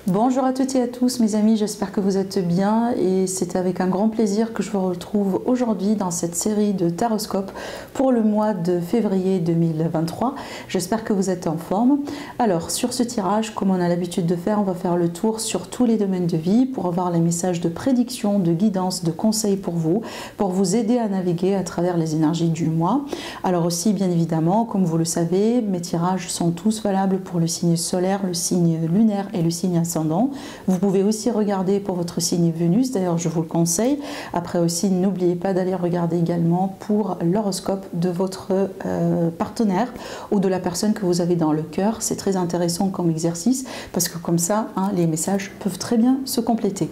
Bonjour à toutes et à tous mes amis, j'espère que vous êtes bien et c'est avec un grand plaisir que je vous retrouve aujourd'hui dans cette série de taroscopes pour le mois de février 2023. J'espère que vous êtes en forme. Alors sur ce tirage, comme on a l'habitude de faire, on va faire le tour sur tous les domaines de vie pour avoir les messages de prédiction, de guidance, de conseils pour vous aider à naviguer à travers les énergies du mois. Alors aussi bien évidemment, comme vous le savez, mes tirages sont tous valables pour le signe solaire, le signe lunaire et le signe ascendant. Vous pouvez aussi regarder pour votre signe Vénus, d'ailleurs je vous le conseille. Après aussi, n'oubliez pas d'aller regarder également pour l'horoscope de votre partenaire ou de la personne que vous avez dans le cœur. C'est très intéressant comme exercice parce que comme ça, les messages peuvent très bien se compléter.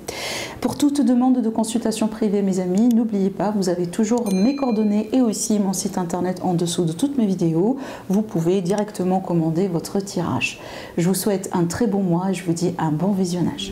Pour toute demande de consultation privée, mes amis, n'oubliez pas, vous avez toujours mes coordonnées et aussi mon site internet en dessous de toutes mes vidéos. Vous pouvez directement commander votre tirage. Je vous souhaite un très bon mois et je vous dis un bon visionnage.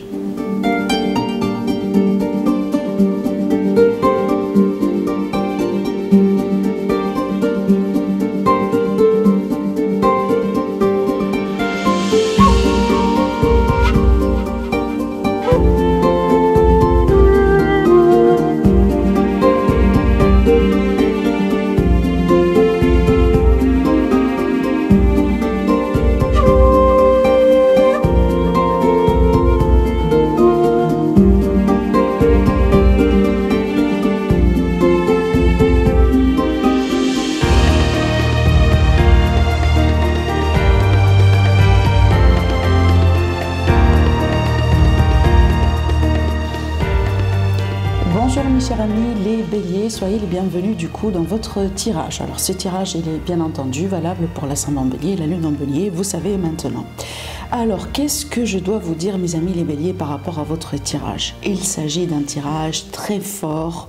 Bonjour mes chers amis les béliers, soyez les bienvenus du coup dans votre tirage. Alors ce tirage il est bien entendu valable pour l'ascendant bélier et la lune en bélier, vous savez maintenant. Alors qu'est-ce que je dois vous dire mes amis les béliers par rapport à votre tirage? Il s'agit d'un tirage très fort.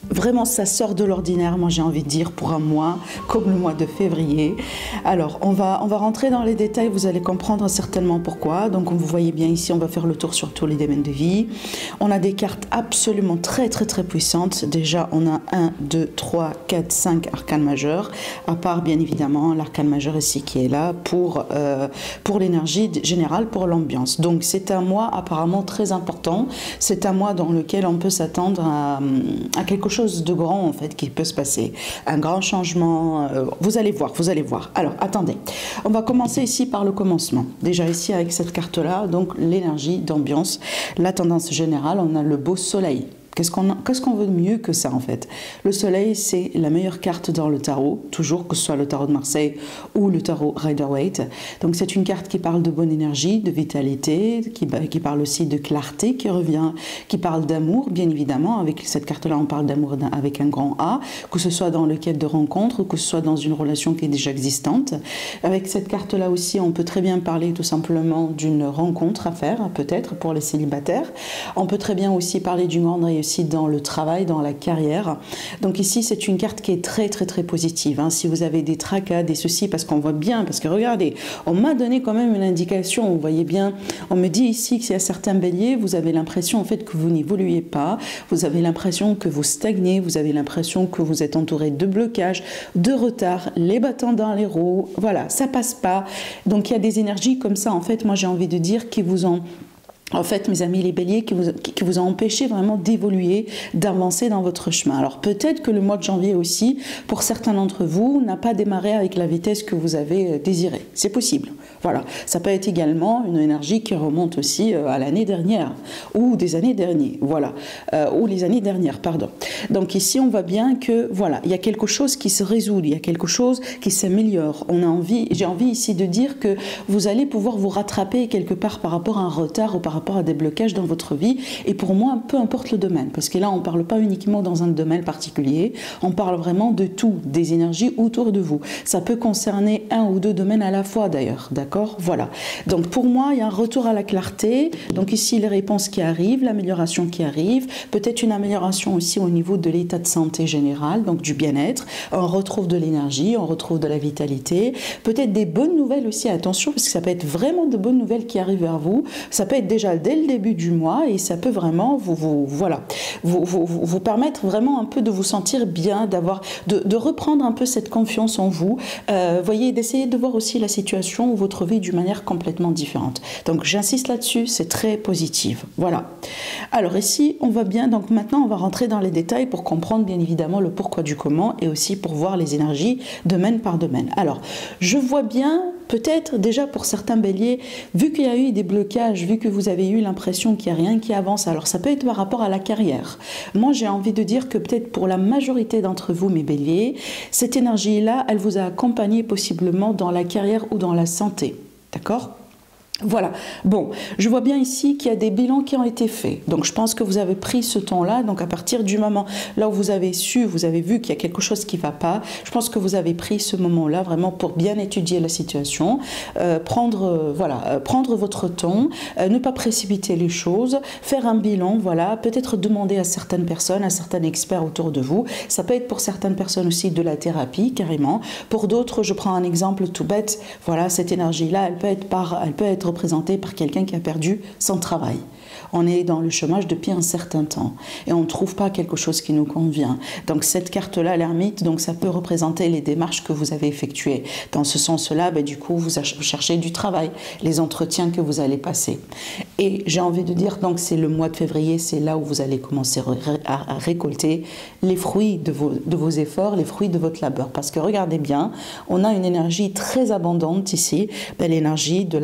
Vraiment, ça sort de l'ordinaire, moi j'ai envie de dire, pour un mois, comme le mois de février. Alors, on va rentrer dans les détails, vous allez comprendre certainement pourquoi. Donc, comme vous voyez bien ici, on va faire le tour sur tous les domaines de vie. On a des cartes absolument très puissantes. Déjà, on a 1, 2, 3, 4, 5 arcanes majeurs, à part bien évidemment l'arcane majeur ici qui est là pour l'énergie générale, pour l'ambiance. Donc, c'est un mois apparemment très important. C'est un mois dans lequel on peut s'attendre à quelque chose de grand en fait qui peut se passer, un grand changement, vous allez voir. Alors attendez, on va commencer ici par le commencement, déjà ici avec cette carte là, donc l'énergie d'ambiance, la tendance générale, on a le beau soleil. Qu'est-ce qu'on veut de mieux que ça en fait? Le soleil, c'est la meilleure carte dans le tarot, toujours que ce soit le tarot de Marseille ou le tarot Rider-Waite. Donc c'est une carte qui parle de bonne énergie, de vitalité, qui parle aussi de clarté, qui parle d'amour, bien évidemment. Avec cette carte-là, on parle d'amour avec un grand A, que ce soit dans le cadre de rencontre ou que ce soit dans une relation qui est déjà existante. Avec cette carte-là aussi, on peut très bien parler tout simplement d'une rencontre à faire, peut-être pour les célibataires. On peut très bien aussi parler d'une grande réussite dans le travail, dans la carrière. Donc ici, c'est une carte qui est très positive. Si vous avez des tracas, des soucis, parce qu'on voit bien, parce que regardez, on m'a donné quand même une indication, vous voyez bien, on me dit ici qu'il y a certains béliers, vous avez l'impression en fait que vous n'évoluez pas, vous avez l'impression que vous stagnez, vous avez l'impression que vous êtes entouré de blocages, de retard, les bâtons dans les roues, voilà, ça passe pas. Donc il y a des énergies comme ça, en fait, moi j'ai envie de dire, qui vous ont... En fait, mes amis les béliers, qui vous ont empêché vraiment d'évoluer, d'avancer dans votre chemin. Alors peut-être que le mois de janvier aussi, pour certains d'entre vous, n'a pas démarré avec la vitesse que vous avez désirée. C'est possible. Voilà. Ça peut être également une énergie qui remonte aussi à l'année dernière ou des années dernières. Voilà. Ou les années dernières, pardon. Donc ici, on voit bien que voilà, il y a quelque chose qui se résout, il y a quelque chose qui s'améliore. J'ai envie ici de dire que vous allez pouvoir vous rattraper quelque part par rapport à un retard ou par rapport à des blocages dans votre vie, et pour moi peu importe le domaine, parce que là on ne parle pas uniquement dans un domaine particulier, on parle vraiment de tout, des énergies autour de vous. Ça peut concerner un ou deux domaines à la fois d'ailleurs, d'accord? Voilà, donc pour moi il y a un retour à la clarté, donc ici les réponses qui arrivent, l'amélioration qui arrive, peut-être une amélioration aussi au niveau de l'état de santé général, donc du bien-être, on retrouve de l'énergie, on retrouve de la vitalité, peut-être des bonnes nouvelles aussi, attention, parce que ça peut être vraiment de bonnes nouvelles qui arrivent vers vous, ça peut être déjà déjà dès le début du mois et ça peut vraiment vous permettre vraiment un peu de vous sentir bien, de reprendre un peu cette confiance en vous. Voyez, d'essayer de voir aussi la situation ou votre vie d'une manière complètement différente. Donc j'insiste là-dessus, c'est très positif. Voilà. Alors ici, on va bien, donc maintenant on va rentrer dans les détails pour comprendre bien évidemment le pourquoi du comment et aussi pour voir les énergies domaine par domaine. Alors, je vois bien, peut-être déjà pour certains béliers, vu qu'il y a eu des blocages, vu que vous avez eu l'impression qu'il n'y a rien qui avance, alors ça peut être par rapport à la carrière. Moi, j'ai envie de dire que peut-être pour la majorité d'entre vous, mes béliers, cette énergie-là, elle vous a accompagné possiblement dans la carrière ou dans la santé. D'accord ? Voilà. Bon, je vois bien ici qu'il y a des bilans qui ont été faits. Donc, je pense que vous avez pris ce temps-là. Donc, à partir du moment là où vous avez vu qu'il y a quelque chose qui ne va pas, je pense que vous avez pris ce moment-là vraiment pour bien étudier la situation, prendre votre temps, ne pas précipiter les choses, faire un bilan, voilà, peut-être demander à certaines personnes, à certains experts autour de vous. Ça peut être pour certaines personnes aussi de la thérapie, carrément. Pour d'autres, je prends un exemple tout bête. Voilà, cette énergie-là, elle peut être représentée par quelqu'un qui a perdu son travail. On est dans le chômage depuis un certain temps et on ne trouve pas quelque chose qui nous convient. Donc cette carte-là, l'ermite, donc ça peut représenter les démarches que vous avez effectuées. Dans ce sens-là, du coup, vous cherchez du travail, les entretiens que vous allez passer. Et j'ai envie de dire, donc c'est le mois de février, c'est là où vous allez commencer à récolter les fruits de vos efforts, les fruits de votre labeur. Parce que regardez bien, on a une énergie très abondante ici, l'énergie de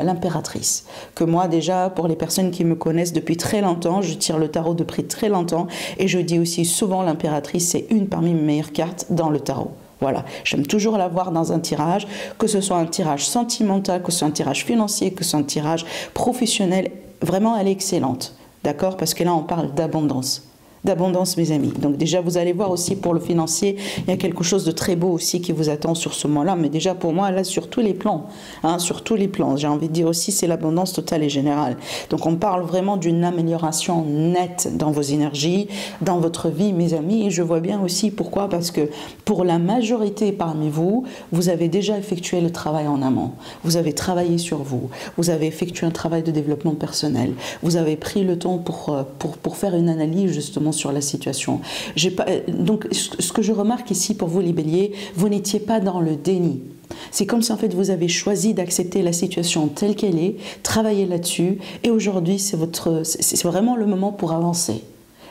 l'impératrice. Que moi déjà, pour les personnes qui me connaissent depuis très longtemps, je tire le tarot depuis très longtemps et je dis aussi souvent l'impératrice, c'est une parmi mes meilleures cartes dans le tarot. Voilà, j'aime toujours la voir dans un tirage, que ce soit un tirage sentimental, que ce soit un tirage financier, que ce soit un tirage professionnel. Vraiment, elle est excellente, d'accord? Parce que là, on parle d'abondance. D'abondance, mes amis. Donc déjà, vous allez voir aussi pour le financier, il y a quelque chose de très beau aussi qui vous attend sur ce mois-là. Mais déjà, pour moi, là, sur tous les plans, sur tous les plans, j'ai envie de dire aussi, c'est l'abondance totale et générale. Donc on parle vraiment d'une amélioration nette dans vos énergies, dans votre vie, mes amis. Et je vois bien aussi pourquoi, parce que pour la majorité parmi vous, vous avez déjà effectué le travail en amont. Vous avez travaillé sur vous. Vous avez effectué un travail de développement personnel. Vous avez pris le temps pour faire une analyse justement sur la situation. Donc, ce que je remarque ici pour vous, les béliers, vous n'étiez pas dans le déni. C'est comme si en fait vous avez choisi d'accepter la situation telle qu'elle est, travailler là-dessus, et aujourd'hui c'est vraiment le moment pour avancer.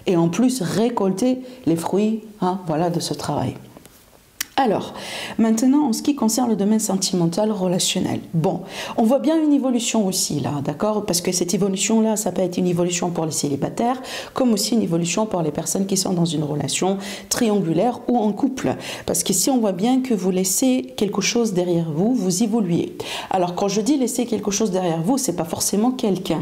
Et en plus récolter les fruits de ce travail. Alors, maintenant, en ce qui concerne le domaine sentimental, relationnel. Bon, on voit bien une évolution aussi là, d'accord? Parce que cette évolution-là, ça peut être une évolution pour les célibataires, comme aussi une évolution pour les personnes qui sont dans une relation triangulaire ou en couple. Parce qu'ici, on voit bien que vous laissez quelque chose derrière vous, vous évoluez. Alors, quand je dis laisser quelque chose derrière vous, c'est pas forcément quelqu'un.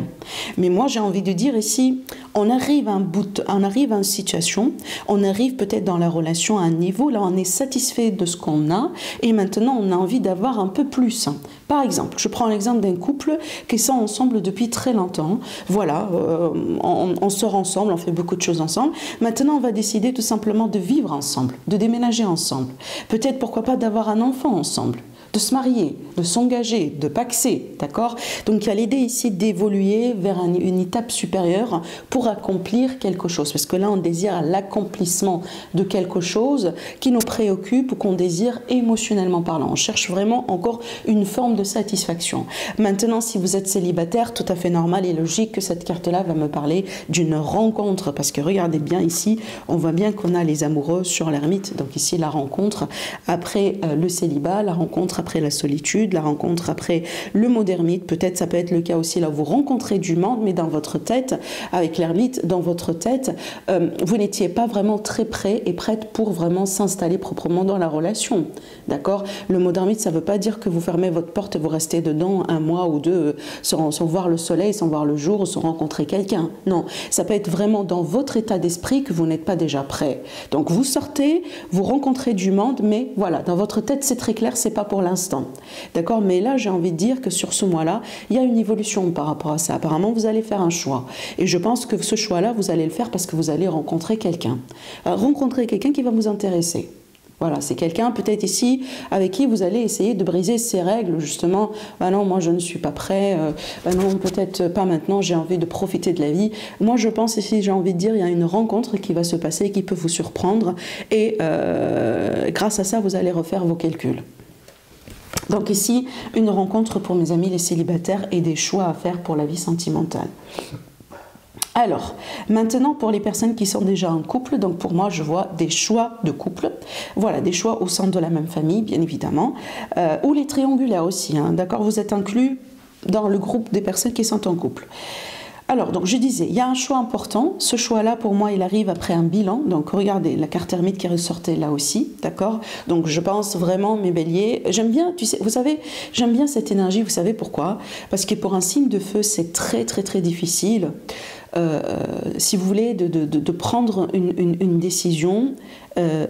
Mais moi, j'ai envie de dire ici, on arrive à une situation, on arrive peut-être dans la relation à un niveau, là, on est satisfait de ce qu'on a et maintenant on a envie d'avoir un peu plus. Par exemple, je prends l'exemple d'un couple qui sont ensemble depuis très longtemps. Voilà, on sort ensemble, on fait beaucoup de choses ensemble. Maintenant, on va décider tout simplement de vivre ensemble, de déménager ensemble. Peut-être, pourquoi pas, d'avoir un enfant ensemble, de se marier, de s'engager, de paxer, d'accord? Donc il y a l'idée ici d'évoluer vers une étape supérieure pour accomplir quelque chose. Parce que là, on désire l'accomplissement de quelque chose qui nous préoccupe ou qu'on désire émotionnellement parlant. On cherche vraiment encore une forme de satisfaction. Maintenant, si vous êtes célibataire, tout à fait normal et logique que cette carte-là va me parler d'une rencontre. Parce que regardez bien ici, on voit bien qu'on a les amoureux sur l'ermite. Donc ici, la rencontre après le célibat, la rencontre après la solitude, la rencontre après le mot d'ermite. Peut-être ça peut être le cas aussi là où vous rencontrez du monde, mais dans votre tête, avec l'ermite, dans votre tête, vous n'étiez pas vraiment très prêt et prête pour vraiment s'installer proprement dans la relation. D'accord? Le mot d'ermite, ça ne veut pas dire que vous fermez votre porte et vous restez dedans un mois ou deux sans voir le soleil, sans voir le jour, sans rencontrer quelqu'un. Non, ça peut être vraiment dans votre état d'esprit que vous n'êtes pas déjà prêt. Donc vous sortez, vous rencontrez du monde, mais voilà, dans votre tête, c'est très clair, c'est pas pour l'instant. D'accord? Mais là, j'ai envie de dire que sur ce mois-là, il y a une évolution par rapport à ça. Apparemment, vous allez faire un choix. Et je pense que ce choix-là, vous allez le faire parce que vous allez rencontrer quelqu'un. Rencontrer quelqu'un qui va vous intéresser. Voilà, c'est quelqu'un peut-être ici avec qui vous allez essayer de briser ces règles, justement. Ben non, moi je ne suis pas prêt, ben non, peut-être pas maintenant, j'ai envie de profiter de la vie. Moi je pense ici, j'ai envie de dire, il y a une rencontre qui va se passer, qui peut vous surprendre, et grâce à ça, vous allez refaire vos calculs. Donc ici, une rencontre pour mes amis les célibataires et des choix à faire pour la vie sentimentale. Alors, maintenant pour les personnes qui sont déjà en couple, donc pour moi je vois des choix de couple, voilà, des choix au sein de la même famille bien évidemment, ou les triangulaires aussi, hein, d'accord, vous êtes inclus dans le groupe des personnes qui sont en couple. Alors, donc je disais, il y a un choix important, ce choix-là pour moi il arrive après un bilan, donc regardez la carte ermite qui ressortait là aussi, d'accord, donc je pense vraiment mes béliers, j'aime bien, tu sais, vous savez, j'aime bien cette énergie, vous savez pourquoi? Parce que pour un signe de feu c'est très très très difficile, si vous voulez, de prendre une décision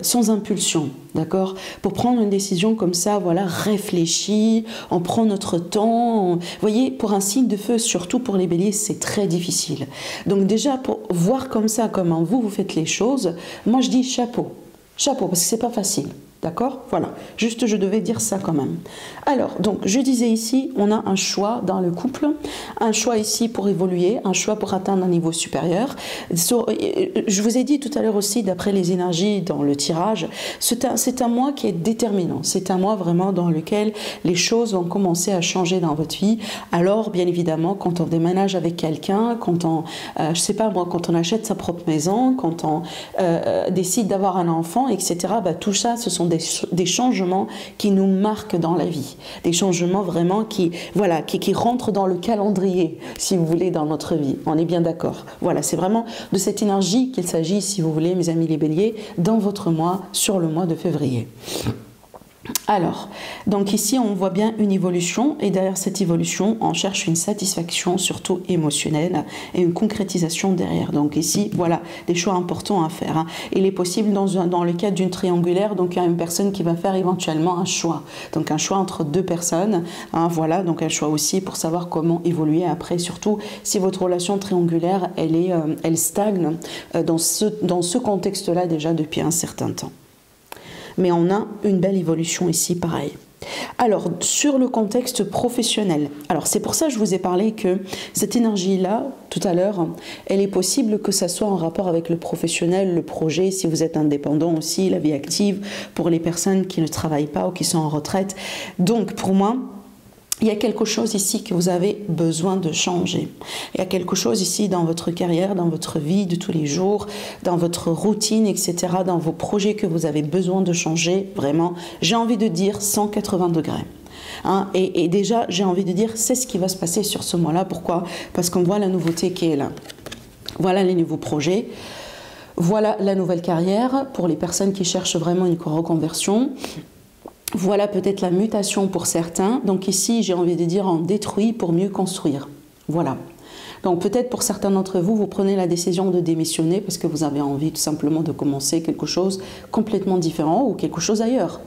sans impulsion, d'accord? Pour prendre une décision comme ça, voilà, réfléchie, on prend notre temps. Vous voyez, pour un signe de feu, surtout pour les béliers, c'est très difficile. Donc déjà, pour voir comme ça, comment vous faites les choses, moi je dis chapeau. Chapeau, parce que c'est pas facile. D'accord? Voilà. Juste, je devais dire ça quand même. Alors, donc, je disais ici, on a un choix dans le couple, un choix ici pour évoluer, un choix pour atteindre un niveau supérieur. Je vous ai dit tout à l'heure aussi, d'après les énergies dans le tirage, c'est un mois qui est déterminant. C'est un mois vraiment dans lequel les choses vont commencer à changer dans votre vie. Alors, bien évidemment, quand on déménage avec quelqu'un, quand on, je sais pas moi, quand on achète sa propre maison, quand on décide d'avoir un enfant, etc., bah, tout ça, ce sont des changements qui nous marquent dans la vie, des changements vraiment qui, voilà, qui rentrent dans le calendrier, si vous voulez, dans notre vie. On est bien d'accord. Voilà, c'est vraiment de cette énergie qu'il s'agit, si vous voulez, mes amis les béliers, dans votre mois, sur le mois de février. Alors, donc ici on voit bien une évolution et derrière cette évolution on cherche une satisfaction surtout émotionnelle et une concrétisation derrière. Donc ici voilà des choix importants à faire, hein. Il est possible dans le cadre d'une triangulaire, donc il y a une personne qui va faire éventuellement un choix, donc un choix entre deux personnes, hein, voilà, donc un choix aussi pour savoir comment évoluer après, surtout si votre relation triangulaire elle stagne dans ce contexte-là déjà depuis un certain temps. Mais on a une belle évolution ici, pareil. Alors, sur le contexte professionnel, alors c'est pour ça que je vous ai parlé que cette énergie-là, tout à l'heure, elle est possible que ça soit en rapport avec le professionnel, le projet, si vous êtes indépendant aussi, la vie active, pour les personnes qui ne travaillent pas ou qui sont en retraite. Donc, pour moi, il y a quelque chose ici que vous avez besoin de changer. Il y a quelque chose ici dans votre carrière, dans votre vie de tous les jours, dans votre routine, etc., dans vos projets que vous avez besoin de changer, vraiment, j'ai envie de dire 180 degrés. Hein, et déjà, j'ai envie de dire, c'est ce qui va se passer sur ce mois-là. Pourquoi? Parce qu'on voit la nouveauté qui est là. Voilà les nouveaux projets. Voilà la nouvelle carrière pour les personnes qui cherchent vraiment une reconversion. Voilà peut-être la mutation pour certains. Donc ici, j'ai envie de dire, on détruit pour mieux construire. Voilà. Donc peut-être pour certains d'entre vous, vous prenez la décision de démissionner parce que vous avez envie tout simplement de commencer quelque chose complètement différent ou quelque chose ailleurs.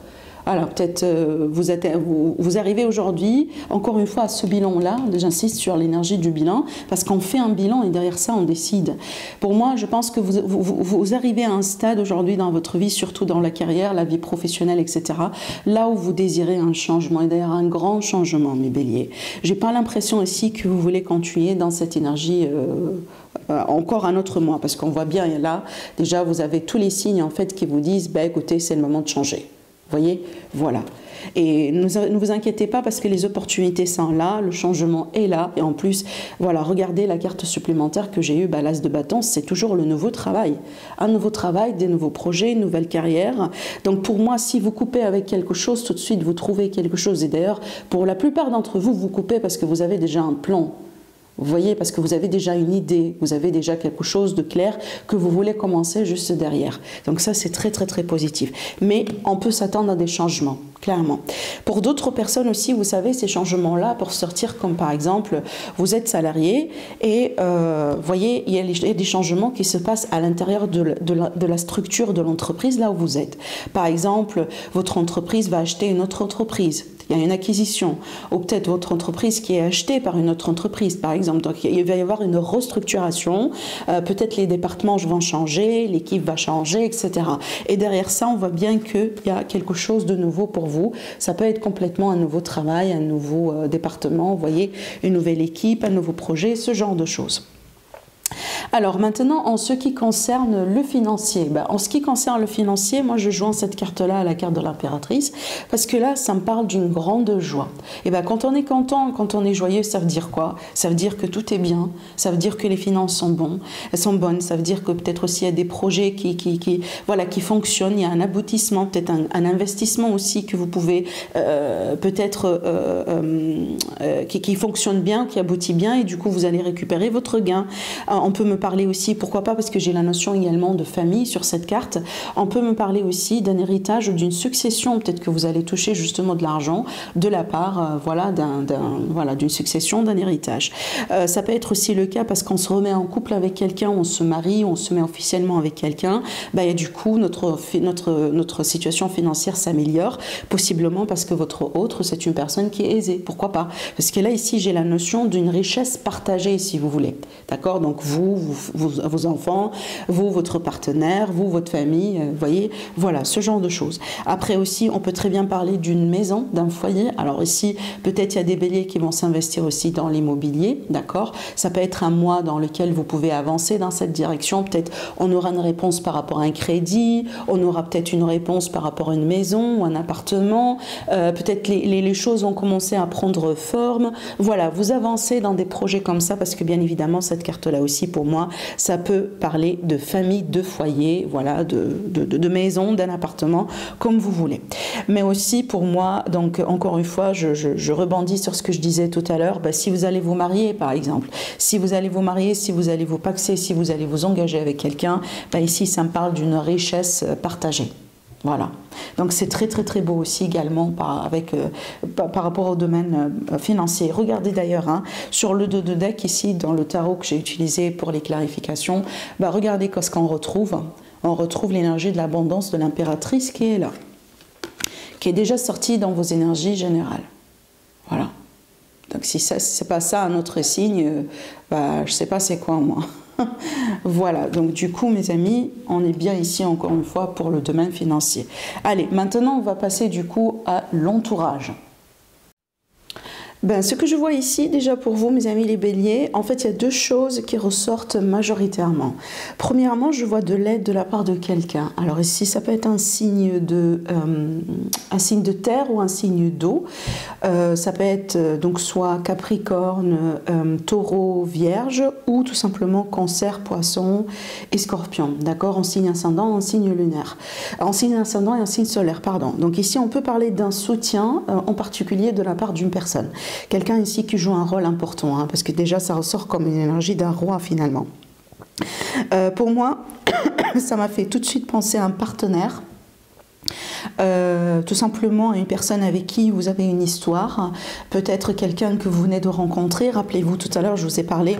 Alors peut-être vous arrivez aujourd'hui, encore une fois, à ce bilan-là, j'insiste sur l'énergie du bilan, parce qu'on fait un bilan et derrière ça, on décide. Pour moi, je pense que vous arrivez à un stade aujourd'hui dans votre vie, surtout dans la carrière, la vie professionnelle, etc., là où vous désirez un changement, et d'ailleurs un grand changement, mes béliers. J'ai pas l'impression ici que vous voulez continuer dans cette énergie encore un autre mois, parce qu'on voit bien, et là, déjà, vous avez tous les signes, en fait, qui vous disent, bah, écoutez, c'est le moment de changer. Vous voyez, voilà. Et ne vous inquiétez pas parce que les opportunités sont là, le changement est là. Et en plus, voilà, regardez la carte supplémentaire que j'ai eue, bah, l'as de bâton, c'est toujours le nouveau travail. Un nouveau travail, des nouveaux projets, une nouvelle carrière. Donc pour moi, si vous coupez avec quelque chose, tout de suite vous trouvez quelque chose. Et d'ailleurs, pour la plupart d'entre vous, vous coupez parce que vous avez déjà un plan. Vous voyez, parce que vous avez déjà une idée, vous avez déjà quelque chose de clair que vous voulez commencer juste derrière. Donc ça, c'est très, très, très positif. Mais on peut s'attendre à des changements. Clairement. Pour d'autres personnes aussi, vous savez, ces changements-là, pour sortir comme par exemple, vous êtes salarié et voyez, il y a des changements qui se passent à l'intérieur de la structure de l'entreprise, là où vous êtes. Par exemple, votre entreprise va acheter une autre entreprise. Il y a une acquisition, ou peut-être votre entreprise qui est achetée par une autre entreprise, par exemple. Donc, il va y avoir une restructuration. Peut-être les départements vont changer, l'équipe va changer, etc. Et derrière ça, on voit bien qu'il y a quelque chose de nouveau pour vous. Ça peut être complètement un nouveau travail, un nouveau département, vous voyez, une nouvelle équipe, un nouveau projet, ce genre de choses. Alors maintenant, en ce qui concerne le financier, en ce qui concerne le financier, moi je joins cette carte-là à la carte de l'impératrice parce que là, ça me parle d'une grande joie. Et quand on est content, quand on est joyeux, ça veut dire quoi? Ça veut dire que tout est bien, ça veut dire que les finances sont bonnes, ça veut dire que peut-être aussi il y a des projets qui fonctionnent, il y a un aboutissement, peut-être un investissement aussi que vous pouvez qui fonctionne bien, qui aboutit bien et du coup vous allez récupérer votre gain. On peut me parler aussi, pourquoi pas, parce que j'ai la notion également de famille sur cette carte, on peut me parler aussi d'un héritage ou d'une succession, peut-être que vous allez toucher justement de l'argent de la part d'une succession, d'un héritage. Ça peut être aussi le cas parce qu'on se remet en couple avec quelqu'un, on se marie, on se met officiellement avec quelqu'un, et du coup notre situation financière s'améliore, possiblement parce que votre autre, c'est une personne qui est aisée, pourquoi pas, parce que là ici j'ai la notion d'une richesse partagée si vous voulez, d'accord, donc vos enfants, votre partenaire, votre famille, vous voyez, voilà, ce genre de choses. Après aussi, on peut très bien parler d'une maison, d'un foyer. Alors ici, peut-être il y a des béliers qui vont s'investir aussi dans l'immobilier, d'accord. Ça peut être un mois dans lequel vous pouvez avancer dans cette direction. Peut-être on aura une réponse par rapport à un crédit, on aura peut-être une réponse par rapport à une maison ou un appartement. Peut-être les choses vont commencer à prendre forme. Voilà, vous avancez dans des projets comme ça parce que bien évidemment, cette carte-là aussi, pour moi, ça peut parler de famille, de foyer, voilà, de maison, d'un appartement, comme vous voulez. Mais aussi pour moi, donc encore une fois, je rebondis sur ce que je disais tout à l'heure, si vous allez vous marier par exemple, si vous allez vous marier, si vous allez vous paxer, si vous allez vous engager avec quelqu'un, ici ça me parle d'une richesse partagée. Voilà, donc c'est très très très beau aussi également par rapport au domaine financier. Regardez d'ailleurs sur le dos de deck ici dans le tarot que j'ai utilisé pour les clarifications, regardez ce qu'on retrouve. On retrouve l'énergie de l'abondance de l'impératrice qui est là, qui est déjà sortie dans vos énergies générales. Voilà. Donc si c'est pas ça un autre signe, je sais pas c'est quoi moi. Voilà, donc du coup mes amis, on est bien ici encore une fois pour le domaine financier. Allez, maintenant on va passer du coup à l'entourage. Ce que je vois ici, déjà pour vous, mes amis les béliers, en fait, il y a deux choses qui ressortent majoritairement. Premièrement, je vois de l'aide de la part de quelqu'un. Alors ici, ça peut être un signe de terre ou un signe d'eau. Ça peut être donc soit Capricorne, Taureau, Vierge, ou tout simplement Cancer, Poisson et Scorpion. D'accord, en signe ascendant, en signe lunaire. En signe ascendant et en signe solaire, pardon. Donc ici, on peut parler d'un soutien, en particulier de la part d'une personne. Quelqu'un ici qui joue un rôle important, parce que déjà ça ressort comme une énergie d'un roi finalement. Pour moi, ça m'a fait tout de suite penser à un partenaire, tout simplement à une personne avec qui vous avez une histoire, peut-être quelqu'un que vous venez de rencontrer. Rappelez-vous, tout à l'heure je vous ai parlé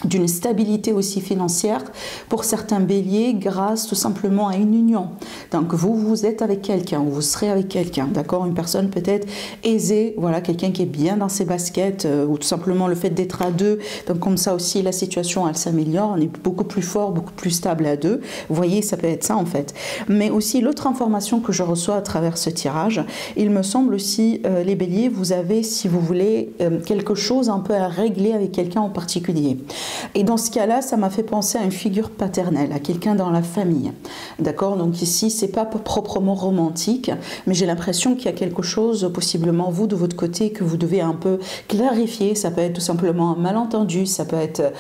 d'une stabilité aussi financière pour certains béliers grâce tout simplement à une union. Donc vous êtes avec quelqu'un ou vous serez avec quelqu'un, d'accord, une personne peut-être aisée, voilà, quelqu'un qui est bien dans ses baskets ou tout simplement le fait d'être à deux. Donc comme ça aussi la situation elle s'améliore, on est beaucoup plus fort, beaucoup plus stable à deux. Vous voyez, ça peut être ça en fait. Mais aussi l'autre information que je reçois à travers ce tirage, il me semble aussi les béliers, vous avez si vous voulez quelque chose un peu à régler avec quelqu'un en particulier. Et dans ce cas-là, ça m'a fait penser à une figure paternelle, à quelqu'un dans la famille. D'accord? Donc ici, c'est pas proprement romantique, mais j'ai l'impression qu'il y a quelque chose, possiblement vous, de votre côté, que vous devez un peu clarifier. Ça peut être tout simplement un malentendu, ça peut être,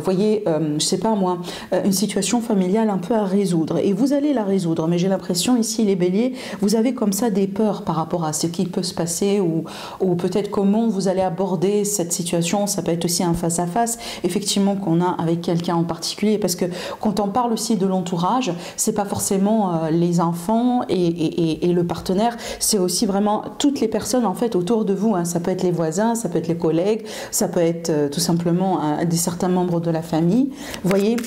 voyez, je sais pas moi, une situation familiale un peu à résoudre. Et vous allez la résoudre, mais j'ai l'impression ici, les béliers, vous avez comme ça des peurs par rapport à ce qui peut se passer ou peut-être comment vous allez aborder cette situation. Ça peut être aussi un face-à-face. Effectivement, effectivement qu'on a avec quelqu'un en particulier, parce que quand on parle aussi de l'entourage, c'est pas forcément les enfants et le partenaire, c'est aussi vraiment toutes les personnes en fait autour de vous, hein. Ça peut être les voisins, ça peut être les collègues, ça peut être tout simplement certains membres de la famille. Vous voyez,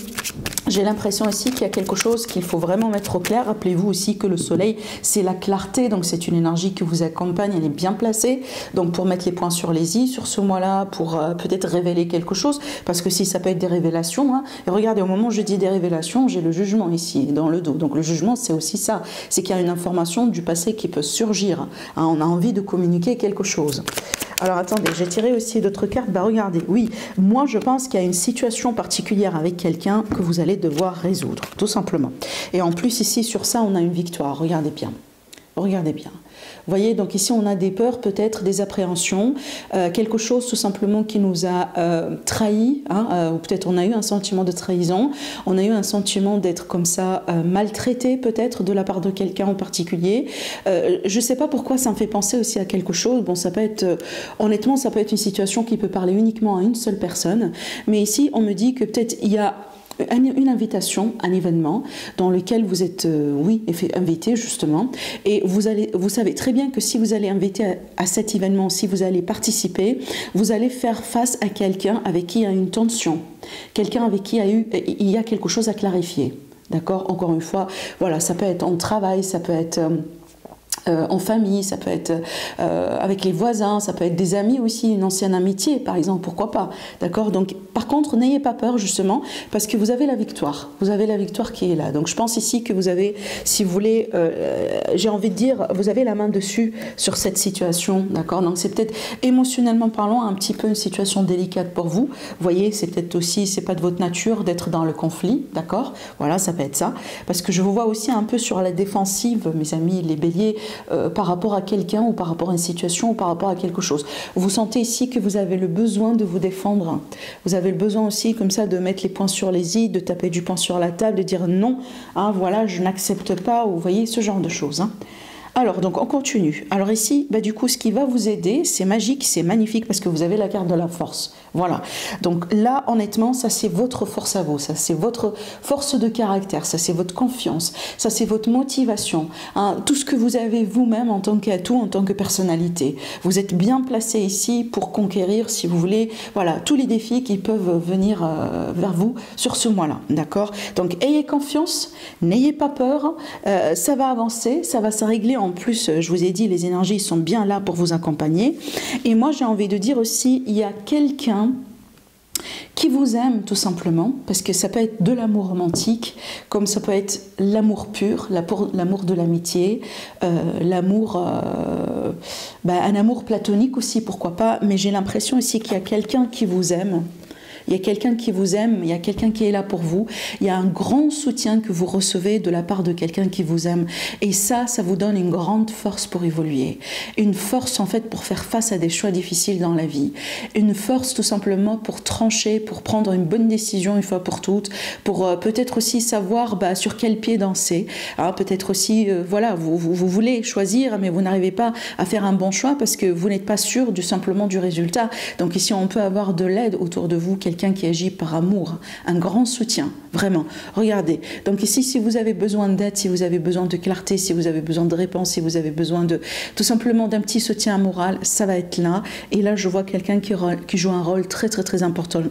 j'ai l'impression aussi qu'il y a quelque chose qu'il faut vraiment mettre au clair. Rappelez-vous aussi que le soleil, c'est la clarté, donc c'est une énergie qui vous accompagne, elle est bien placée, donc pour mettre les points sur les i sur ce mois-là, pour peut-être révéler quelque chose, parce que si ça peut être des révélations, hein, et regardez, au moment où je dis des révélations, j'ai le jugement ici, dans le dos, donc le jugement c'est aussi ça, c'est qu'il y a une information du passé qui peut surgir, hein, on a envie de communiquer quelque chose. Alors attendez, j'ai tiré aussi d'autres cartes, bah regardez, oui, moi je pense qu'il y a une situation particulière avec quelqu'un que vous allez devoir résoudre, tout simplement. Et en plus ici sur ça on a une victoire, regardez bien. Regardez bien. Vous voyez, donc ici on a des peurs, peut-être des appréhensions, quelque chose tout simplement qui nous a trahis, hein, ou peut-être on a eu un sentiment de trahison, on a eu un sentiment d'être comme ça maltraité peut-être de la part de quelqu'un en particulier. Je ne sais pas pourquoi ça me fait penser aussi à quelque chose. Bon, ça peut être, honnêtement, ça peut être une situation qui peut parler uniquement à une seule personne, mais ici on me dit que peut-être il y a une invitation, un événement dans lequel vous êtes, oui, invité justement, et vous savez très bien que si vous allez inviter à cet événement, si vous allez participer, vous allez faire face à quelqu'un avec qui il y a une tension, quelqu'un avec qui il y a quelque chose à clarifier, d'accord? Encore une fois, voilà, ça peut être en travail, ça peut être en famille, ça peut être avec les voisins, ça peut être des amis aussi, une ancienne amitié par exemple, pourquoi pas, d'accord? Donc par contre n'ayez pas peur justement, parce que vous avez la victoire qui est là. Donc je pense ici que vous avez, si vous voulez, j'ai envie de dire, vous avez la main dessus sur cette situation, d'accord? Donc c'est peut-être émotionnellement parlant un petit peu une situation délicate pour vous, vous voyez, c'est peut-être aussi, c'est pas de votre nature d'être dans le conflit, d'accord? Voilà, ça peut être ça, parce que je vous vois aussi un peu sur la défensive, mes amis les béliers, par rapport à quelqu'un ou par rapport à une situation ou par rapport à quelque chose. Vous sentez ici que vous avez le besoin de vous défendre. Vous avez le besoin aussi comme ça de mettre les points sur les i, de taper du poing sur la table, de dire non, hein, voilà, je n'accepte pas, ou vous voyez, ce genre de choses. Hein. Alors, donc, on continue. Alors ici, bah, du coup, ce qui va vous aider, c'est magique, c'est magnifique, parce que vous avez la carte de la force. Voilà. Donc là, honnêtement, ça, c'est votre force à vous. Ça, c'est votre force de caractère. Ça, c'est votre confiance. Ça, c'est votre motivation. Hein, tout ce que vous avez vous-même en tant qu'atout, en tant que personnalité. Vous êtes bien placé ici pour conquérir, si vous voulez, voilà, tous les défis qui peuvent venir vers vous sur ce mois-là. D'accord? Donc, ayez confiance, n'ayez pas peur. Ça va avancer, ça va se régler. En plus, je vous ai dit, les énergies sont bien là pour vous accompagner. Et moi, j'ai envie de dire aussi, il y a quelqu'un qui vous aime tout simplement, parce que ça peut être de l'amour romantique, comme ça peut être l'amour pur, l'amour de l'amitié, l'amour, un amour platonique aussi, pourquoi pas, mais j'ai l'impression aussi qu'il y a quelqu'un qui vous aime. Il y a quelqu'un qui vous aime, il y a quelqu'un qui est là pour vous, il y a un grand soutien que vous recevez de la part de quelqu'un qui vous aime. Et ça vous donne une grande force pour évoluer. Une force en fait pour faire face à des choix difficiles dans la vie. Une force tout simplement pour trancher, pour prendre une bonne décision une fois pour toutes, pour peut-être aussi savoir sur quel pied danser. Hein, peut-être aussi, voilà, vous voulez choisir, mais vous n'arrivez pas à faire un bon choix parce que vous n'êtes pas sûr simplement du résultat. Donc ici, on peut avoir de l'aide autour de vous, quelqu'un qui agit par amour, un grand soutien, vraiment. Regardez, donc ici, si vous avez besoin d'aide, si vous avez besoin de clarté, si vous avez besoin de réponse, si vous avez besoin de tout simplement d'un petit soutien moral, ça va être là. Et là, je vois quelqu'un qui joue un rôle très important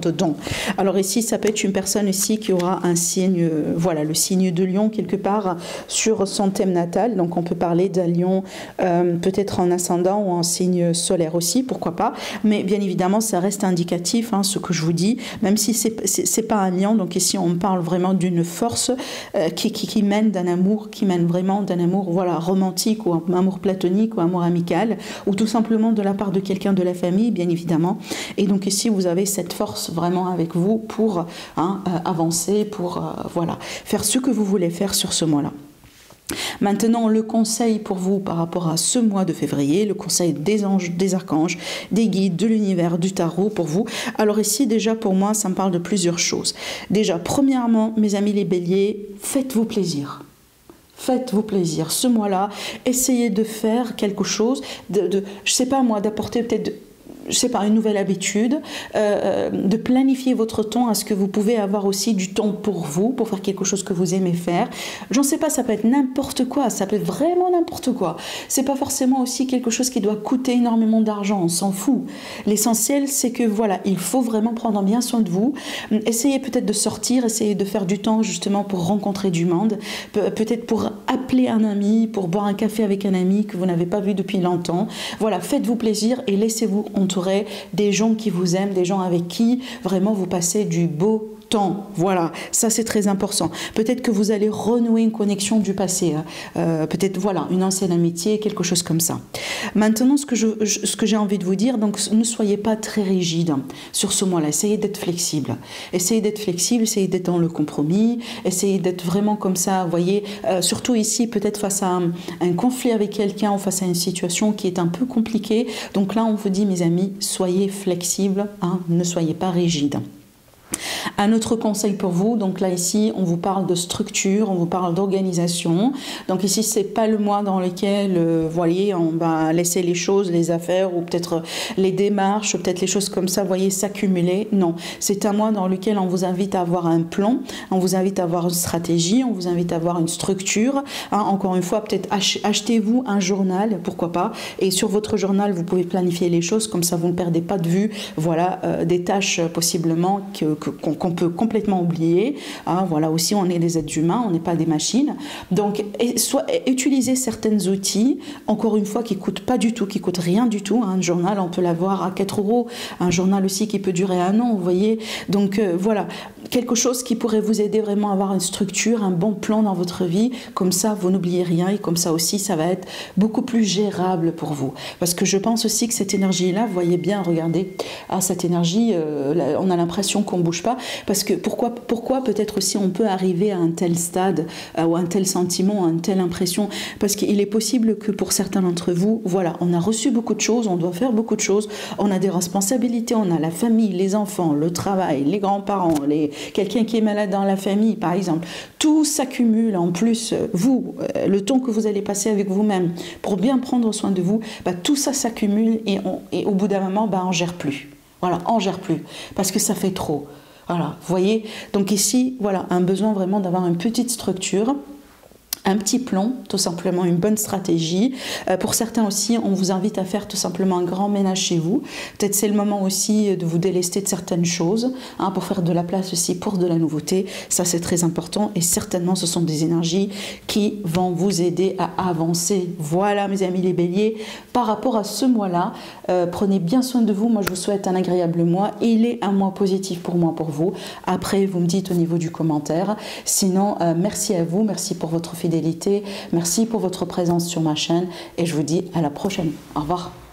dedans. Alors ici, ça peut être une personne ici qui aura un signe, voilà, le signe de lion quelque part sur son thème natal. Donc on peut parler d'un lion peut-être en ascendant ou en signe solaire aussi, pourquoi pas. Mais bien évidemment, ça reste indicatif. Ce que je vous dis, même si c'est pas un lion, donc ici on parle vraiment d'une force qui mène d'un amour, qui mène vraiment d'un amour, voilà, romantique ou un amour platonique ou un amour amical, ou tout simplement de la part de quelqu'un de la famille, bien évidemment. Et donc ici vous avez cette force vraiment avec vous pour avancer, pour voilà, faire ce que vous voulez faire sur ce mois-là. Maintenant, le conseil pour vous par rapport à ce mois de février, le conseil des anges, des archanges, des guides, de l'univers, du tarot pour vous. Alors ici, déjà pour moi, ça me parle de plusieurs choses. Déjà, premièrement, mes amis les béliers, faites-vous plaisir. Faites-vous plaisir. Ce mois-là, essayez de faire quelque chose, je sais pas moi, d'apporter peut-être je sais pas, une nouvelle habitude, de planifier votre temps à ce que vous pouvez avoir aussi du temps pour vous, pour faire quelque chose que vous aimez faire. J'en sais pas, ça peut être n'importe quoi, ça peut être vraiment n'importe quoi. C'est pas forcément aussi quelque chose qui doit coûter énormément d'argent, on s'en fout. L'essentiel, c'est que voilà, il faut vraiment prendre bien soin de vous. Essayez peut-être de sortir, essayez de faire du temps justement pour rencontrer du monde, peut-être pour appeler un ami, pour boire un café avec un ami que vous n'avez pas vu depuis longtemps. Voilà, faites-vous plaisir et laissez-vous entourer des gens qui vous aiment, des gens avec qui vraiment vous passez du beau temps. Voilà, ça c'est très important. Peut-être que vous allez renouer une connexion du passé, peut-être voilà, une ancienne amitié, quelque chose comme ça. Maintenant, ce que j'ai envie de vous dire, donc ne soyez pas très rigide sur ce mois-là, essayez d'être flexible. Essayez d'être flexible, essayez d'être dans le compromis, essayez d'être vraiment comme ça, vous voyez, surtout ici, peut-être face à un conflit avec quelqu'un ou face à une situation qui est un peu compliquée. Donc là, on vous dit, mes amis, soyez flexibles, hein, ne soyez pas rigides. Un autre conseil pour vous, donc là ici on vous parle de structure, on vous parle d'organisation. Donc ici c'est pas le mois dans lequel vous voyez, on va laisser les choses, les affaires ou peut-être les démarches, peut-être les choses comme ça, vous voyez, s'accumuler. Non, c'est un mois dans lequel on vous invite à avoir un plan, on vous invite à avoir une stratégie, on vous invite à avoir une structure. Hein, encore une fois, peut-être achetez-vous un journal, pourquoi pas, et sur votre journal vous pouvez planifier les choses, comme ça vous ne perdez pas de vue, voilà, des tâches possiblement qu'on peut complètement oublier. Hein, voilà, aussi on est des êtres humains, on n'est pas des machines. Donc utilisez certains outils, encore une fois, qui ne coûtent pas du tout, qui ne coûtent rien du tout. Hein, un journal, on peut l'avoir à 4 €. Un journal aussi qui peut durer 1 an, vous voyez. Donc voilà, quelque chose qui pourrait vous aider vraiment à avoir une structure, un bon plan dans votre vie. Comme ça, vous n'oubliez rien et comme ça aussi, ça va être beaucoup plus gérable pour vous. Parce que je pense aussi que cette énergie-là, vous voyez bien, regardez, cette énergie, on a l'impression qu'on ne bouge pas. Parce que pourquoi peut-être aussi on peut arriver à un tel stade, ou un tel sentiment, à une telle impression. Parce qu'il est possible que pour certains d'entre vous, voilà, on a reçu beaucoup de choses, on doit faire beaucoup de choses, on a des responsabilités, on a la famille, les enfants, le travail, les grands-parents, quelqu'un qui est malade dans la famille, par exemple. Tout s'accumule. En plus, vous, le temps que vous allez passer avec vous-même pour bien prendre soin de vous, tout ça s'accumule et au bout d'un moment, on ne gère plus. Voilà, on ne gère plus parce que ça fait trop. Voilà, vous voyez. Donc ici, voilà, un besoin vraiment d'avoir une petite structure. Un petit plan, tout simplement une bonne stratégie. Pour certains aussi, on vous invite à faire tout simplement un grand ménage chez vous. Peut-être c'est le moment aussi de vous délester de certaines choses, hein, pour faire de la place aussi pour de la nouveauté. Ça, c'est très important et certainement, ce sont des énergies qui vont vous aider à avancer. Voilà, mes amis les béliers, par rapport à ce mois-là, prenez bien soin de vous. Moi, je vous souhaite un agréable mois. Il est un mois positif pour moi, pour vous. Après, vous me dites au niveau du commentaire. Sinon, merci à vous, merci pour votre fidélité. Merci pour votre présence sur ma chaîne et je vous dis à la prochaine. Au revoir.